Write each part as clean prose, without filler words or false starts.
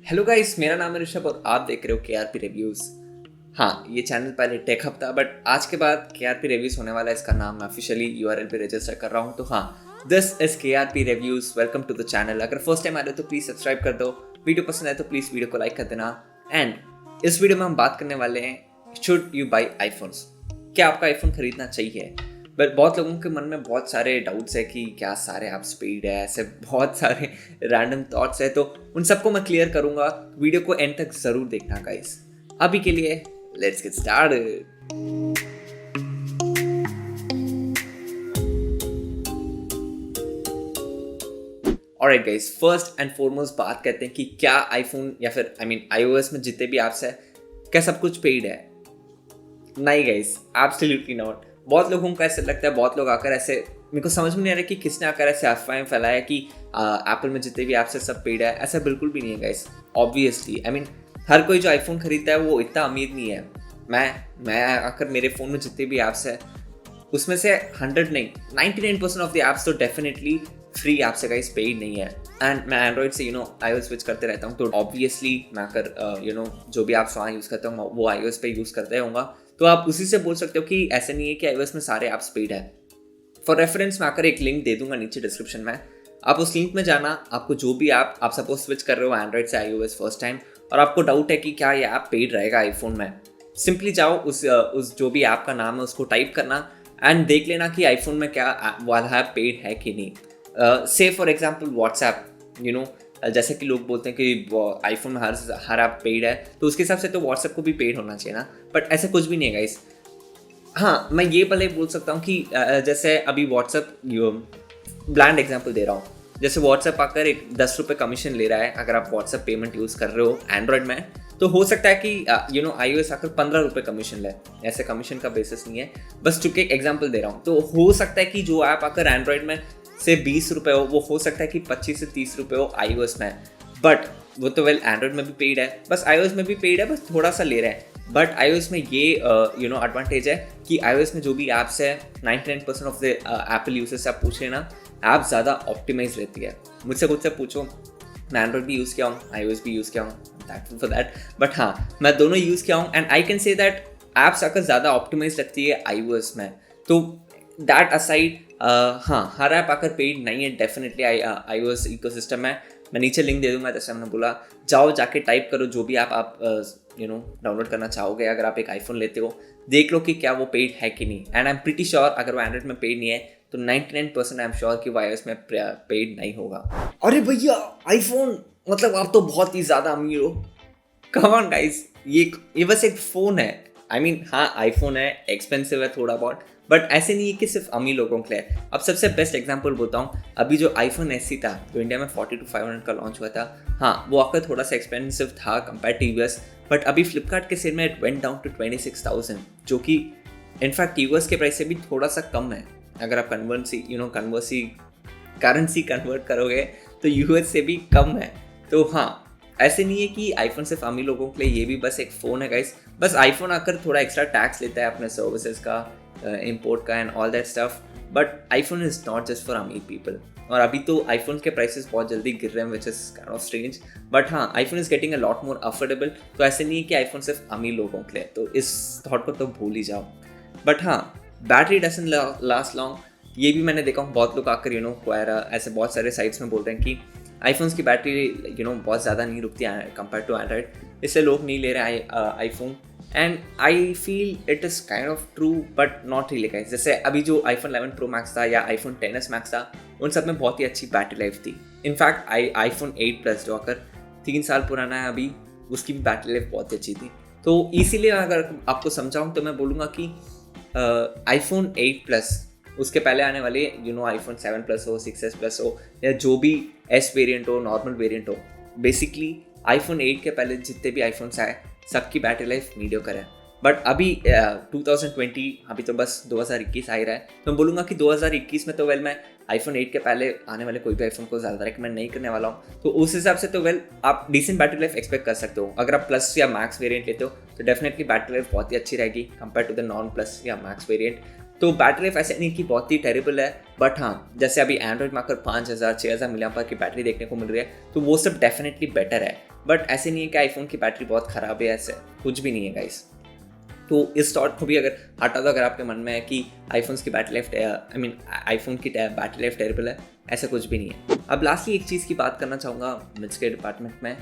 Hello guys, मेरा नाम है ऋषभ और आप देख रहे हो KRP रिव्यूज। हाँ, ये चैनल पहले टेक हब था, बट आज के बाद KRP रिव्यूज होने वाला है। इसका नाम मैं ऑफिशियली URL पे रजिस्टर कर रहा हूँ। तो हाँ, this is KRP reviews. Welcome to the channel. अगर फर्स्ट टाइम आ रहे हो तो प्लीज सब्सक्राइब कर दो। वीडियो पसंद आए तो प्लीज वीडियो को लाइक कर देना। एंड इस वीडियो में हम बात करने वाले हैं, शुड यू बाई आईफोन्स। क्या आपका आईफोन खरीदना चाहिए? बट बहुत लोगों के मन में बहुत सारे डाउट्स है कि क्या सारे ऐप स्पीड है, ऐसे बहुत सारे रैंडम थॉट्स है। तो उन सबको मैं क्लियर करूंगा। वीडियो को एंड तक जरूर देखना गाइस। अभी के लिए let's get started. Alright guys, first and foremost बात करते हैं कि क्या आईफोन या फिर iOS में जितने भी ऐप्स है, क्या सब कुछ पेड है? नहीं गाइस, एब्सोल्युटली नॉट। बहुत लोगों को ऐसे लगता है, बहुत लोग आकर ऐसे, मेरे को समझ में नहीं आ रहा कि किसने आकर ऐसे अफवाहें फैलाया कि एप्पल में जितने भी ऐप्स है सब पेड है। ऐसा बिल्कुल भी नहीं है गाइस। ऑब्वियसली हर कोई जो आईफोन खरीदता है वो इतना अमीर नहीं है। मैं आकर मेरे फ़ोन में जितने भी ऐप्स है उसमें से 100 नहीं 99% ऑफ द ऐप्स तो डेफिनेटली फ्री ऐप्स है गाइस, पेड नहीं है। एंड मैं एंड्रॉइड से iOS स्विच करते रहता हूँ, तो ऑब्वियसली मैं अगर जो भी ऐप्स वहाँ यूज़ करता हूँ वो iOS पे यूज़ करते होगा। तो आप उसी से बोल सकते हो कि ऐसे नहीं है कि iOS में सारे ऐप्स पेड है। फॉर रेफरेंस मैं आकर एक लिंक दे दूंगा नीचे डिस्क्रिप्शन में। आप उस लिंक में जाना, आपको जो भी ऐप आप सपोज स्विच कर रहे हो एंड्रॉइड से iOS फर्स्ट टाइम, और आपको डाउट है कि क्या ये ऐप पेड रहेगा आईफोन में, सिंपली जाओ उस जो भी ऐप का नाम है उसको टाइप करना एंड देख लेना कि आईफोन में क्या वाला ऐप पेड है कि नहीं। से फॉर एग्जाम्पल व्हाट्सएप, जैसे कि लोग बोलते हैं कि आईफोन में हर ऐप पेड है, तो उसके हिसाब से तो व्हाट्सएप को भी पेड होना चाहिए ना। बट ऐसा कुछ भी नहीं है गाइस। हाँ, मैं ये भले बोल सकता हूँ कि जैसे अभी व्हाट्सएप, ब्लैंड एग्जांपल दे रहा हूँ, जैसे व्हाट्सएप आकर एक 10 रुपये कमीशन ले रहा है अगर आप व्हाट्सएप पेमेंट यूज़ कर रहे हो एंड्रॉयड में, तो हो सकता है कि iOS आकर 15 रुपये कमीशन ले। ऐसे कमीशन का बेसिस नहीं है, बस चूंकि एक एग्जांपल दे रहा हूँ। तो हो सकता है कि जो ऐप आकर एंड्रॉयड में से 20 रुपये हो, वो हो सकता है कि 25 से 30 रुपये हो iOS में। बट वो तो एंड्रॉयड में भी पेड है, बस iOS में भी पेड है, बस थोड़ा सा ले रहे हैं। बट iOS में ये एडवांटेज है कि iOS में जो भी ऐप्स है 99% ऑफ द एप्पल यूजर्स से आप पूछ रहे ना, ऐप ज़्यादा ऑप्टिमाइज रहती है। मुझसे खुद से पूछो, मैं एंड्रॉयड भी यूज़ किया हूँ, iOS भी यूज़ किया हूँ, फॉर दैट। बट हाँ, मैं दोनों यूज़ किया हूँ and I can say that apps आकर ज़्यादा ऑप्टिमाइज रहती है iOS में। तो दैट असाइड, हाँ, हर ऐप आकर पेड नहीं है डेफिनेटली iOS इकोसिस्टम में। मैं नीचे लिंक दे दूंगा, जैसे हमने बोला, जाओ जाके टाइप करो जो भी ऐप आप डाउनलोड करना चाहोगे। अगर आप एक आईफोन लेते हो, देख लो कि क्या वो पेड है कि नहीं। And I am pretty sure अगर वो एंड्रॉइड में पेड नहीं है तो 99% आई एम श्योर कि वो iOS में पेड नहीं होगा। अरे भैया, आईफोन मतलब आप तो बहुत ही ज़्यादा अमीर हो। कम ऑन गाइस, ये बस एक फ़ोन है। हाँ, आईफोन है, एक्सपेंसिव है थोड़ा बहुत, बट ऐसे नहीं है कि सिर्फ अमीर लोगों के लिए। अब सबसे बेस्ट एग्जांपल बोलता हूँ, अभी जो आईफोन SE था जो इंडिया में 40 to 500 का लॉन्च हुआ था, हाँ, वो आकर थोड़ा सा एक्सपेंसिव था कंपेयर टू US। बट अभी फ्लिपकार्ट के सेल में इट वेंट डाउन टू 26,000, जो कि इनफैक्ट US के प्राइस से भी थोड़ा सा कम है। अगर आप करेंसी कन्वर्ट करोगे तो US से भी कम है। तो हाँ, ऐसे नहीं है कि आईफोन सिर्फ अमीर लोगों के लिए, ये भी बस एक फ़ोन है गाइस। बस आईफोन आकर थोड़ा एक्स्ट्रा टैक्स लेता है अपने सर्विसेज का, इंपोर्ट का and all that stuff. But iPhone is not just for अमीर पीपल। और अभी तो आईफोन के प्राइसेस बहुत जल्दी गिर रहे हैं, which is kind of strange. But हाँ, iPhone is getting a lot more affordable. तो ऐसे नहीं है कि आईफोन सिर्फ अमीर लोगों के लिए, तो इस थॉट को तो भूल ही जाओ। बट हाँ, बैटरी डजंट लास्ट लॉन्ग, ये भी मैंने देखा हूँ। बहुत लोग आकर क्वायरा ऐसे बहुत सारे साइट्स में बोल रहे हैं कि आईफोन्स की बैटरी बहुत ज़्यादा नहीं रुकती है कंपेयर टू एंड्रॉयड, इससे लोग नहीं ले रहे iPhone. And I feel it is kind of true but not really guys. जैसे अभी जो iPhone 11 Pro Max था या iPhone XS Max था, उन सब में बहुत ही अच्छी बैटरी लाइफ थी। इनफैक्ट iPhone 8 Plus जो आकर 3 साल पुराना है अभी, उसकी भी बैटरी लाइफ बहुत अच्छी थी। तो इसीलिए अगर आपको समझाऊँ तो मैं बोलूँगा कि iPhone 8 Plus, उसके पहले आने वाले iPhone 7 Plus हो, 6s Plus हो, या जो भी S वेरिएंट हो, नॉर्मल वेरिएंट हो, बेसिकली iPhone 8 के पहले जितने भी आईफोन्स आए सबकी बैटरी लाइफ मीडियोकर है। बट अभी 2020, अभी तो बस 2021 आ ही रहा है, तो मैं बोलूँगा कि 2021 में तो मैं iPhone 8 के पहले आने वाले कोई भी आईफोन को ज़्यादा रिकमेंड नहीं करने वाला हूँ। तो उस हिसाब से तो आप डिसेंट बैटरी लाइफ एक्सपेक्ट कर सकते हो। अगर आप प्लस या मैक्स वेरिएंट लेते हो तो डेफिनेटली बैटरी लाइफ बहुत ही अच्छी रहेगी compare to the non plus या मैक्स वेरिएंट। तो बैटरी लाइफ ऐसे नहीं कि बहुत ही टेरेबल है, बट हाँ, जैसे अभी एंड्रॉइड में आकर 5000 6000 mAh की बैटरी देखने को मिल रही है, तो वो सब डेफिनेटली बेटर है। बट ऐसे नहीं है कि आईफोन की बैटरी बहुत ख़राब है, ऐसे कुछ भी नहीं है गाइस। तो इस थॉट को भी अगर हटा दो, अगर आपके मन में है कि आईफोन्स की बैटरी लाइफ आईफोन की बैटरी लाइफ टेरेबल है, ऐसा कुछ भी नहीं है। अब लास्टली एक चीज़ की बात करना चाहूँगा मिड्स के डिपार्टमेंट में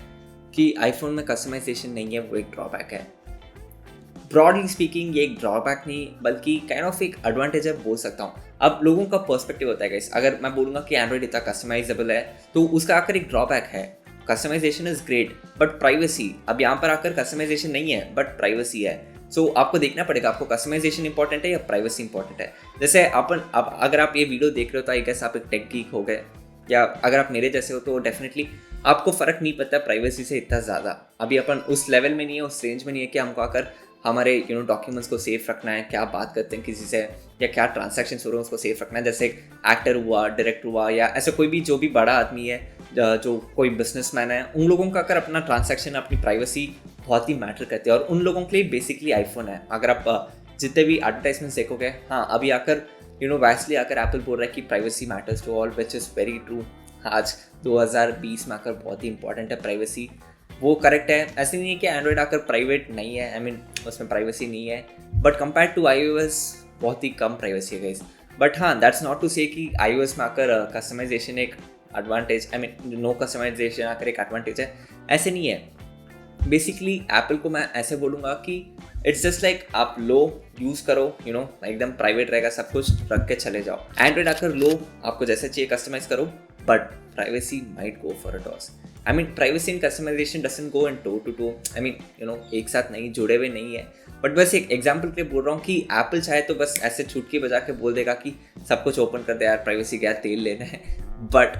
कि आईफोन में कस्टमाइजेशन नहीं है, वो एक ड्रॉबैक है। ब्रॉडली स्पीकिंग ये एक ड्रॉबैक नहीं बल्कि काइंड ऑफ एक एडवांटेज है बोल सकता हूँ। अब लोगों का पर्सपेक्टिव होता है गाइस, अगर मैं बोलूँगा कि एंड्रॉइड इतना कस्टमाइजेबल है तो उसका आकर एक ड्रॉबैक है। Customisation is great but privacy, अब यहाँ पर आकर कस्टमाइजेशन नहीं है बट प्राइवेसी है। सो आपको देखना पड़ेगा आपको कस्टमाइजेशन इंपॉर्टेंट है या प्राइवेसी इंपॉर्टेंट है। जैसे अब अगर आप ये वीडियो देख रहे हो तो आई गेस आप एक टेक गीक हो गए, या अगर आप मेरे जैसे हो तो डेफिनेटली आपको फ़र्क नहीं पड़ता प्राइवेसी से इतना ज़्यादा। अभी अपन उस लेवल में नहीं है, उस रेंज में नहीं है कि हमको आकर हमारे डॉक्यूमेंट्स को सेफ रखना है, क्या बात करते हैं किसी से या क्या ट्रांजैक्शन हो रहे हैं उसको सेफ रखना है। जैसे एक्टर हुआ, डायरेक्टर हुआ, या ऐसा कोई भी जो भी बड़ा आदमी है, जो कोई बिजनेसमैन है, उन लोगों का अगर अपना ट्रांजैक्शन, अपनी प्राइवेसी बहुत ही मैटर करती है और उन लोगों के लिए बेसिकली आईफोन है। अगर आप जितने भी एडवर्टाइजमेंट्स देखोगे, हाँ अभी आकर वैसली आकर एप्पल बोल रहा है कि privacy matters to all, which is very true. आज 2020 में आकर बहुत ही इंपॉर्टेंट है प्राइवेसी, वो करेक्ट है। ऐसे नहीं है कि एंड्रॉयड आकर प्राइवेट नहीं है, उसमें प्राइवेसी नहीं है, बट कंपेयर टू iOS बहुत ही कम प्राइवेसी है गाइस। बट हाँ, दैट्स नॉट टू से कि iOS में आकर कस्टमाइजेशन एक एडवांटेज, नो कस्टमाइजेशन आकर एक एडवांटेज है, ऐसे नहीं है। बेसिकली एप्पल को मैं ऐसे बोलूँगा कि इट्स जस्ट लाइक आप लो यूज़ करो, एकदम प्राइवेट रहेगा, सब कुछ रख के चले जाओ। एंड्रॉयड आकर लो, आपको जैसे चाहिए कस्टमाइज करो, but privacy might go for a toss. Privacy and customisation doesn't go in toe to to, एक साथ नहीं, जुड़े हुए नहीं है। बट बस एक एग्जाम्पल के लिए बोल रहा हूँ कि एप्पल चाहे तो बस ऐसे छुटकी बजा के बोल देगा कि सब कुछ ओपन कर दे यार, प्राइवेसी गया, तेल लेना है। बट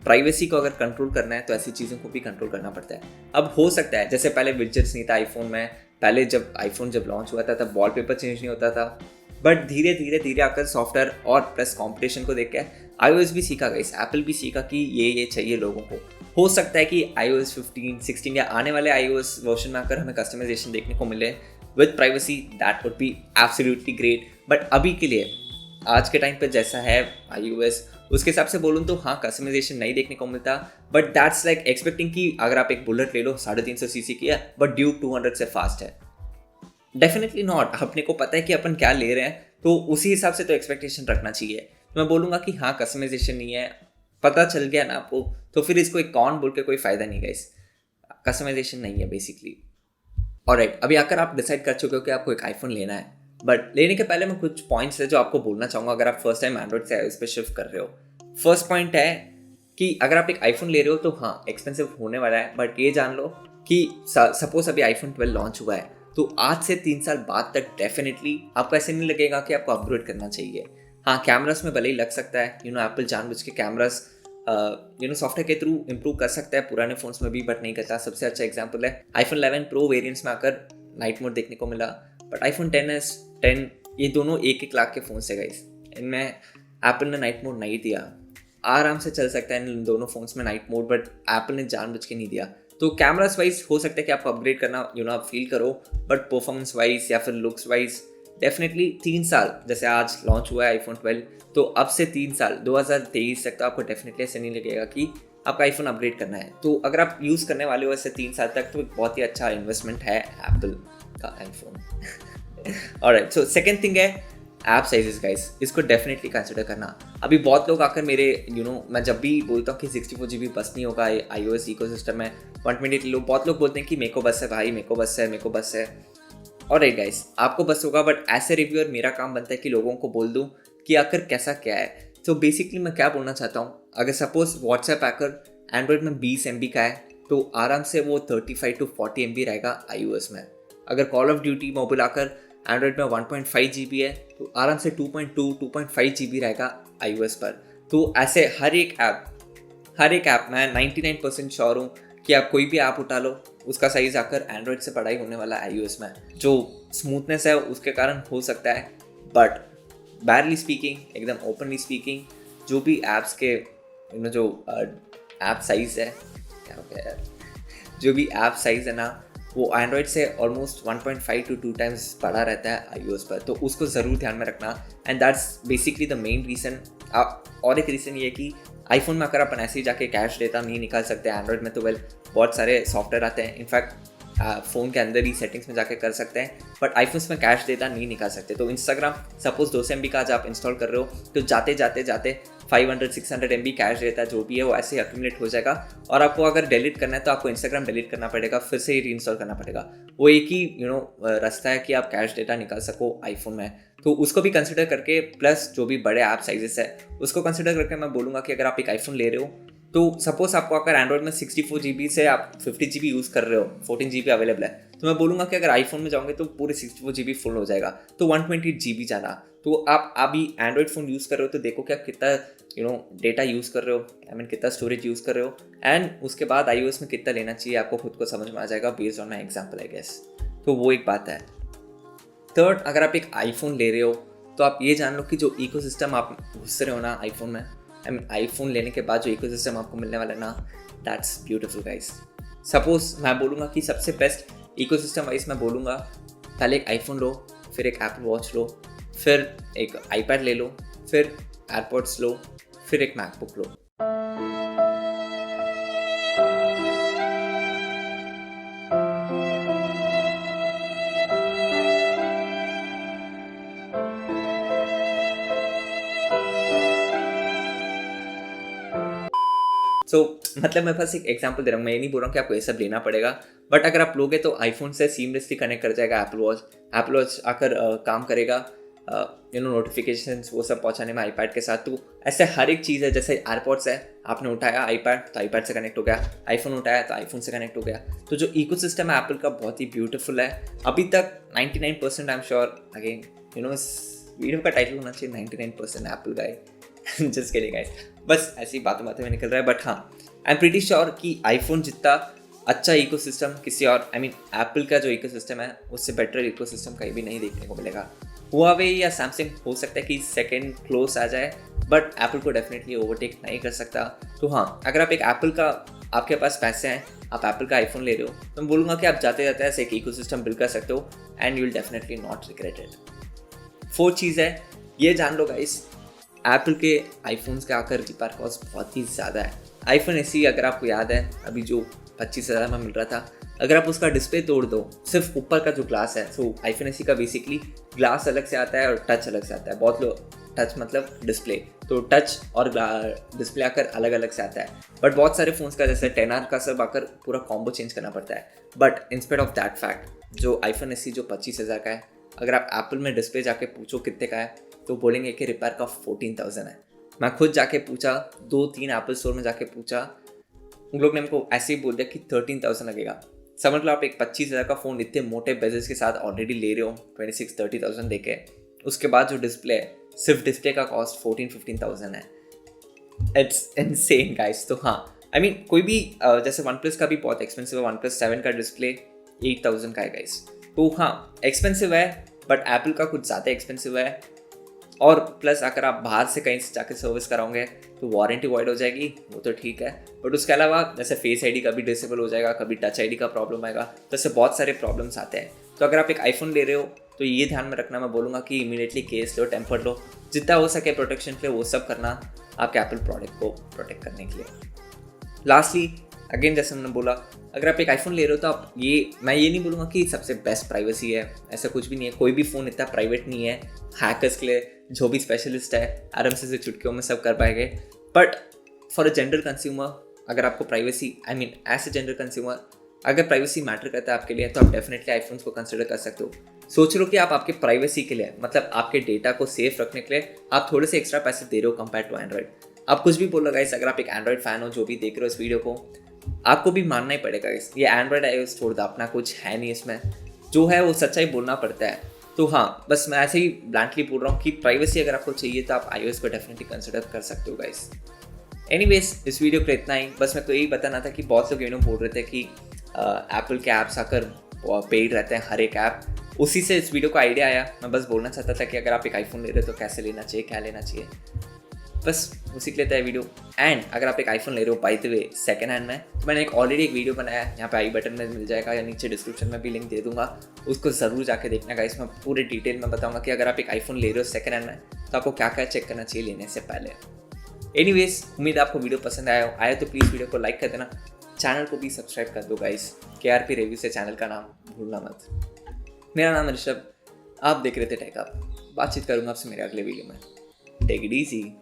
प्राइवेसी को अगर कंट्रोल करना है तो ऐसी चीज़ों को भी कंट्रोल करना पड़ता है। अब हो सकता है जैसे पहले विजेट्स नहीं था आईफोन में, पहले जब आईफोन लॉन्च हुआ था तब वॉलपेपर चेंज नहीं होता था, बट धीरे धीरे आकर सॉफ्टवेयर और प्लस कंपटीशन को देख के iOS भी सीखा गाइस, एप्पल भी सीखा कि ये चाहिए लोगों को। हो सकता है कि iOS 15, 16 या आने वाले iOS वर्जन में आकर हमें कस्टमाइजेशन देखने को मिले with privacy, that would be absolutely great. But अभी के लिए आज के टाइम पे जैसा है iOS, उसके हिसाब से बोलूँ तो हाँ, कस्टमाइजेशन नहीं देखने को मिलता। बट दैट्स लाइक एक्सपेक्टिंग कि अगर आप एक बुलेट ले लो 350 सीसी की है बट ड्यूक 200 से फास्ट है, डेफिनेटली नॉट। अपने को पता है कि अपन क्या ले रहे हैं, तो उसी हिसाब से तो एक्सपेक्टेशन रखना चाहिए। तो मैं बोलूँगा कि हाँ, कस्टमाइजेशन नहीं है, पता चल गया ना आपको, तो फिर इसको एक कॉन बोल के कोई फ़ायदा नहीं गाइस, कस्टमाइजेशन नहीं है बेसिकली। ऑलराइट, अभी आकर आप डिसाइड कर चुके हो कि आपको एक आईफोन लेना है, बट लेने के पहले मैं कुछ पॉइंट्स है जो आपको बोलना चाहूँगा अगर आप फर्स्ट टाइम एंड्रॉइड से iOS पे शिफ्ट कर रहे हो। फर्स्ट पॉइंट है कि अगर आप एक आईफोन ले रहे हो तो हाँ, एक्सपेंसिव होने वाला है, बट ये जान लो कि सपोज अभी आईफोन 12 लॉन्च हुआ है तो आज से 3 साल बाद तक डेफिनेटली आपको ऐसे नहीं लगेगा कि आपको अपग्रेड करना चाहिए। हाँ, कैमरास में भले ही लग सकता है, एप्पल जानबूझ के कैमरास सॉफ्टवेयर के थ्रू इंप्रूव कर सकता है पुराने फ़ोन्स में भी, बट नहीं करता। सबसे अच्छा एग्जांपल है आईफोन 11 प्रो वेरिएंट्स में आकर नाइट मोड देखने को मिला, बट आईफोन 10s 10 ये दोनों 1-1 लाख के फ़ोन्स है गाइस, इनमें एप्पल ने नाइट मोड नहीं दिया। आराम से चल सकता है इन दोनों फ़ोन्स में नाइट मोड, बट एप्पल ने जानबूझ के नहीं दिया। तो कैमरास वाइज हो सकता है कि आपको अपग्रेड करना आप फील करो, बट परफॉर्मेंस वाइज या फिर लुक्स वाइज डेफिनेटली 3 साल, जैसे आज लॉन्च हुआ है आईफोन 12, तो अब से 3 साल 2023 तक तो आपको डेफिनेटली ऐसे नहीं लगेगा कि आपका आईफोन अपग्रेड करना है। तो अगर आप यूज़ करने वाले हो ऐसे 3 साल तक, तो एक बहुत ही अच्छा इन्वेस्टमेंट है एप्पल का iPhone. Alright, so second thing है ऐप साइजेस गाइस, इसको डेफिनेटली कंसिडर करना। अभी बहुत लोग आकर मेरे मैं जब भी बोलता हूँ कि 64 GB बस नहीं होगा iOS इकोसिस्टम में, 128 लो, बहुत लोग बोलते हैं कि मेरे को बस है भाई, मेरे को बस है। ऑलराइट गाइस, आपको बस होगा, बट एज ए रिव्यूअर मेरा काम बनता है कि लोगों को बोल दूँ कि आकर कैसा क्या है। तो बेसिकली मैं क्या बोलना चाहता हूँ, अगर सपोज व्हाट्सएप आकर एंड्रॉयड में 20 MB का है तो आराम से वो 35 to 40 MB रहेगा iOS में। अगर कॉल ऑफ ड्यूटी मोबाइल आकर एंड्रॉयड में 1.5 GB है तो आराम से 2.5 GB रहेगा iOS पर। तो ऐसे हर एक ऐप मैं 99% श्योर हूँ कि आप कोई भी ऐप उठा लो, उसका साइज़ आकर एंड्रॉयड से बड़ा ही होने वाला है iOS में। जो स्मूथनेस है उसके कारण हो सकता है, बट बैरली स्पीकिंग, एकदम ओपनली स्पीकिंग, जो भी ऐप्स के जो ऐप साइज़ है, क्या हो गया यार, जो भी ऐप साइज़ है ना, वो एंड्रॉयड से ऑलमोस्ट 1.5 to 2 times बड़ा रहता है iOS पर, तो उसको ज़रूर ध्यान में रखना। And that's basically the main reason. और एक रीज़न ये कि आईफोन में अगर अपन ऐसे ही जाके कैश डेटा नहीं निकाल सकते, एंड्रॉयड में तो वेल बहुत सारे सॉफ्टवेयर आते हैं, इनफैक्ट फ़ोन के अंदर ही सेटिंग्स में जाके कर सकते हैं, बट आईफोन्स में कैश डेटा नहीं निकाल सकते। तो इंस्टाग्राम सपोज 200 MB का आज आप इंस्टॉल कर रहे हो, तो जाते जाते 500-600 MB कैश डेटा जो भी है वो ऐसे ही अक्यूमुलेट हो जाएगा, और आपको अगर डिलीट करना है तो आपको इंस्टाग्राम डिलीट करना पड़ेगा, फिर से ही रीइंस्टॉल करना पड़ेगा। वो एक ही रास्ता है कि आप कैश डेटा निकाल सको आईफोन में। तो उसको भी कंसिडर करके, प्लस जो भी बड़े ऐप साइजेस है उसको कंसिडर करके मैं बोलूँगा कि अगर आप एक आईफोन ले रहे हो, तो सपोज आपको अगर एंड्रॉइड में 64 GB से आप 50 GB यूज़ कर रहे हो, 14 GB अवेलेबल है, तो मैं बोलूँगा कि अगर आईफोन में जाओगे तो पूरे 64 GB फुल हो जाएगा, तो 128 GB जाना। तो आप अभी एंड्रॉइड फ़ोन यूज़ कर रहे हो तो देखो कि आप कितना डेटा यूज़ कर रहे हो, कितना स्टोरेज यूज़ कर रहे हो, एंड उसके बाद iOS में कितना लेना चाहिए आपको खुद को समझ में आ जाएगा, based on my example I guess. तो वो एक बात है। थर्ड, अगर आप एक आईफोन ले रहे हो तो आप ये जान लो कि जो इकोसिस्टम आप घुस रहे हो ना आईफोन में, आईफोन लेने के बाद जो इकोसिस्टम आपको मिलने वाला है ना, दैट्स ब्यूटीफुल गाइस। सपोज मैं बोलूँगा कि सबसे बेस्ट इकोसिस्टम वाइज मैं बोलूँगा, पहले एक आईफोन लो, फिर एक एप्पल वॉच लो, फिर एक आईपैड ले लो, फिर एयरपॉड्स लो, फिर एक मैकबुक लो। मतलब मेरे पास एक एग्जांपल दे रहा हूँ, मैं ये नहीं बोल रहा हूँ कि आपको ये सब लेना पड़ेगा, बट अगर आप लोगे तो आईफोन से सीमलेसली कनेक्ट कर जाएगा एप्पल वॉच आकर काम करेगा, नोटिफिकेशंस वो सब पहुँचाने में आईपैड के साथ। तो ऐसे हर एक चीज़ है, जैसे एयरपॉड्स है, आपने उठाया आईपैड तो आईपैड से कनेक्ट हो गया, आईफोन उठाया तो आईफोन से कनेक्ट हो गया। तो जो इकोसिस्टम है एप्पल का बहुत ही ब्यूटीफुल है अभी तक। 99% आई एम श्योर, अगेन इस वीडियो का टाइटल होना चाहिए 99% एप्पल गाय, जस्ट किडिंग गाइस, बस ऐसी बातों में निकल रहा है। बट हाँ, आई एम प्रीटी श्योर कि आईफोन जितना अच्छा इकोसिस्टम किसी और, एप्पल का जो इकोसिस्टम है उससे बेटर इकोसिस्टम कहीं भी नहीं देखने को मिलेगा। हुआवे या सैमसंग हो सकता है कि सेकंड क्लोज आ जाए, बट एप्पल को डेफिनेटली ओवरटेक नहीं कर सकता। तो हाँ, अगर आप एक एप्पल का, आपके पास पैसे हैं, आप एप्पल का आईफोन ले रहे हो, तो मैं बोलूँगा कि आप जाते जाते ऐसे एक इकोसिस्टम बिल्ड कर सकते हो, and you will definitely not regret it. Fourth चीज़ है, ये जान लो गाइस, एप्पल के आईफोन्स का आकर रिपेयर कॉस्ट बहुत ही ज़्यादा है। आईफोन एसई अगर आपको याद है अभी जो 25,000 में मिल रहा था, अगर आप उसका डिस्प्ले तोड़ दो, सिर्फ ऊपर का जो ग्लास है, सो आईफोन एसई का बेसिकली ग्लास अलग से आता है और टच अलग से आता है। बहुत लोग टच मतलब डिस्प्ले, तो टच और डिस्प्ले आकर अलग अलग से आता है, बट बहुत सारे फ़ोन्स का जैसे 10R का सब आकर पूरा कॉम्बो चेंज करना पड़ता है। But instead of that fact, जो आईफोन एसई जो 25,000 का है, अगर आप एप्पल में डिस्प्ले जाके पूछो कितने का है, तो बोलेंगे कि रिपेयर का 14,000 है। मैं खुद जाके पूछा, 2-3 एप्पल स्टोर में जाके पूछा, उन लोग ने हमको ऐसे ही बोल दिया कि 13,000 लगेगा। समझ लो आप एक 25,000 का फ़ोन इतने मोटे बेजल्स के साथ ऑलरेडी ले रहे हो 26-30,000 देके, उसके बाद जो डिस्प्ले है, सिर्फ डिस्प्ले का कॉस्ट 14-15,000 है। It's insane guys. तो हाँ, कोई भी जैसे वन प्लस का भी बहुत एक्सपेंसिव है, OnePlus 7 का डिस्प्ले 8,000 का है गाइस। तो हाँ, एक्सपेंसिव है, बट एप्पल का कुछ ज़्यादा एक्सपेंसिव है। और प्लस अगर आप बाहर से कहीं से जाकर सर्विस कराओगे तो वारंटी वॉइड हो जाएगी, वो तो ठीक है, बट उसके अलावा जैसे फेस आईडी कभी डिसेबल हो जाएगा, कभी टच आईडी का प्रॉब्लम आएगा, तो ऐसे बहुत सारे प्रॉब्लम्स आते हैं। तो अगर आप एक आईफोन ले रहे हो तो ये ध्यान में रखना, मैं बोलूँगा कि इमीडिएटली केस लो, टेम्पर लो, जितना हो सके प्रोटेक्शन के लिए वो सब करना, आपके एप्पल प्रोडक्ट को प्रोटेक्ट करने के लिए। लास्टली अगेन जैसे मैंने बोला, अगर आप एक आईफोन ले रहे हो तो आप मैं ये नहीं बोलूँगा कि सबसे बेस्ट प्राइवेसी है, ऐसा कुछ भी नहीं है। कोई भी फ़ोन इतना प्राइवेट नहीं है। हैकर्स के लिए जो भी स्पेशलिस्ट है आराम से चुटकियों में सब कर पाएंगे, but for a general consumer, अगर आपको privacy, as a general consumer, अगर प्राइवेसी मैटर करता है आपके लिए, तो आप डेफिनेटली आईफोन्स को कंसिडर कर सकते हो। सोच लो कि आप आपके प्राइवेसी के लिए, मतलब आपके डेटा को सेफ रखने के लिए आप थोड़े से एक्स्ट्रा पैसे दे रहे हो कंपेयर टू एंड्रॉइड। आप कुछ भी बोलो गाइस, अगर आप एक एंड्रॉइड फैन हो जो भी देख रहे हो इस वीडियो को, आपको भी मानना ही पड़ेगा गाइस, ये एंड्रॉइड iOS छोड़ दो, अपना कुछ है नहीं इसमें, जो है वो सच्चाई बोलना पड़ता है। तो हाँ, बस मैं ऐसे ही ब्लैंकली बोल रहा हूँ कि प्राइवेसी अगर आपको चाहिए तो आप iOS को डेफिनेटली कंसिडर कर सकते हो गाइस। एनीवेज, इस वीडियो को इतना ही, बस मैं तो यही बताना था कि बहुत लोग बोल रहे थे कि एप्पल के ऐप्स आकर पेड रहते हैं हर एक ऐप, उसी से इस वीडियो को आइडिया आया। मैं बस बोलना चाहता था कि अगर आप एक आईफोन ले रहे हो तो कैसे लेना चाहिए, क्या लेना चाहिए, बस उसी के लिए था वीडियो। एंड अगर आप एक आईफोन ले रहे हो by the way second hand में, तो मैंने ऑलरेडी एक वीडियो बनाया है, यहाँ पे आई बटन में मिल जाएगा या नीचे डिस्क्रिप्शन में भी लिंक दे दूंगा, उसको ज़रूर जाके देखना गाइस। मैं पूरे डिटेल में बताऊंगा कि अगर आप एक आईफोन ले रहे हो सेकंड हैंड में तो आपको क्या क्या चेक करना चाहिए लेने से पहले। एनीवेज, उम्मीद है आपको वीडियो पसंद आया तो प्लीज़ वीडियो को लाइक कर देना, चैनल को भी सब्सक्राइब कर दो गाइस। KRP रिव्यू से चैनल का नाम भूलना मत। मेरा नाम है ऋषभ, आप देख रहे थे टेक अप। बातचीत करूँगा आपसे मेरे अगले वीडियो में। Take it easy.